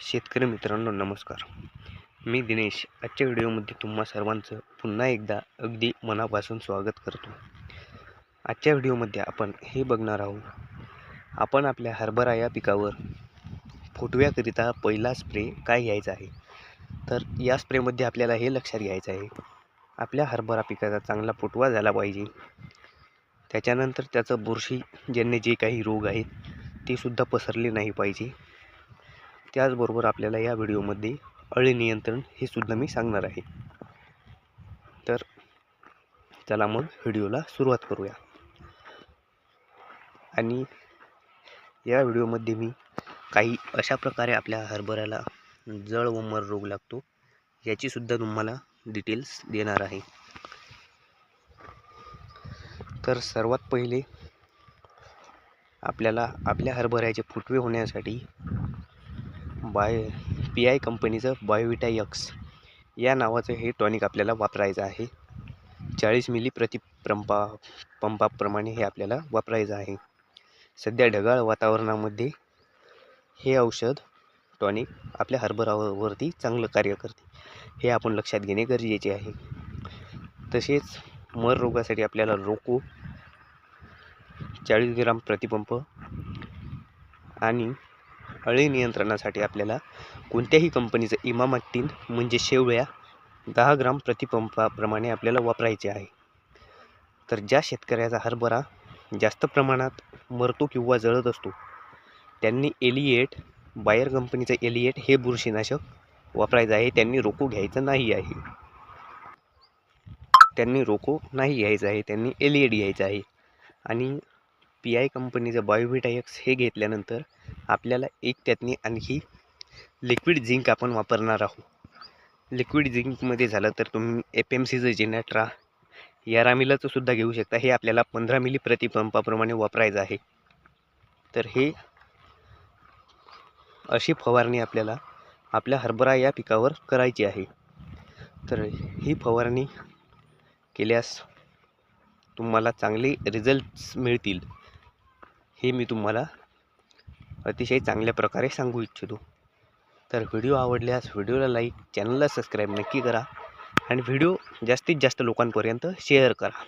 शेतकरी मित्रांनो नमस्कार. मी दिनेश. आजच्या व्हिडिओमध्ये तुम्हा सर्वांचं पुन्हा एकदा अगदी मनापासून स्वागत करतो. आजच्या व्हिडिओमध्ये आपण हे बघणार आहोत, आपण आपल्या हरभरा या पिकावर फुटव्याकरिता पहिला स्प्रे काय घ्यायचा आहे. तर या स्प्रेमध्ये आपल्याला हे लक्षात घ्यायचं आहे, आपल्या हरभरा पिकाचा चांगला फुटवा झाला पाहिजे. त्याच्यानंतर त्याचं बुरशीजन्य जे काही रोग आहेत ते सुद्धा पसरले नाही पाहिजे. त्याचबरोबर आपल्याला या व्हिडिओमध्ये अळी नियंत्रण हे सुद्धा मी सांगणार आहे. तर चला मग व्हिडिओला सुरुवात करूया. आणि या व्हिडिओमध्ये मी काही अशा प्रकारे आपल्या हरभऱ्याला जळ व मर रोग लागतो याची सुद्धा तुम्हाला डिटेल्स देणार आहे. तर सर्वात पहिले आपल्याला आपल्या हरभऱ्याचे फुटवे होण्यासाठी PI कंपनीचं बायोविटा एक्स या नावाचं हे टॉनिक आपल्याला वापरायचं आहे. 40 मिली प्रति पंपाप्रमाणे हे आपल्याला वापरायचं आहे. सध्या ढगाळ वातावरणामध्ये हे औषध टॉनिक आपल्या हरभऱ्यावरती चांगलं कार्य करते, हे आपण लक्षात घेणे गरजेचे आहे. तसेच मर रोगासाठी आपल्याला रोको 40 ग्राम प्रतिपंप आणि अळी नियंत्रणासाठी आपल्याला कोणत्याही कंपनीचं इमामॅक्टिन म्हणजे शेवळ्या 10 ग्राम प्रतिपंपाप्रमाणे आपल्याला वापरायचे आहे. तर ज्या शेतकऱ्याचा हरभरा जास्त प्रमाणात मरतो किंवा जळत असतो त्यांनी एलिएट बायर कंपनीचं एलिएट हे बुरशीनाशक वापरायचं आहे. त्यांनी रोको घ्यायचं नाही आहे. त्यांनी एलिएट घ्यायचं आहे. आणि PI कंपनीचं बायोविटा एक्स हे घेतल्यानंतर आपल्याला एक त्यातनी आणखी लिक्विड झिंक आपण वापरणार आहोत. लिक्विड झिंकमध्ये झालं तर तुम्ही FMCचं जेनेट्रा या रामिलाचं सुद्धा घेऊ शकता. हे आपल्याला 15 मिली प्रतिपंपाप्रमाणे वापरायचं आहे. तर हे अशी फवारणी आपल्याला आपल्या हरभरा या पिकावर करायची आहे. तर ही फवारणी केल्यास तुम्हाला चांगले रिझल्ट्स मिळतील हे मी तुम्हाला अतिशय चांगल्या प्रकारे सांगू इच्छितो. तर व्हिडिओ आवडल्यास व्हिडिओला लाईक, चॅनलला सबस्क्राईब नक्की करा आणि व्हिडिओ जास्तीत जास्त लोकांपर्यंत शेअर करा.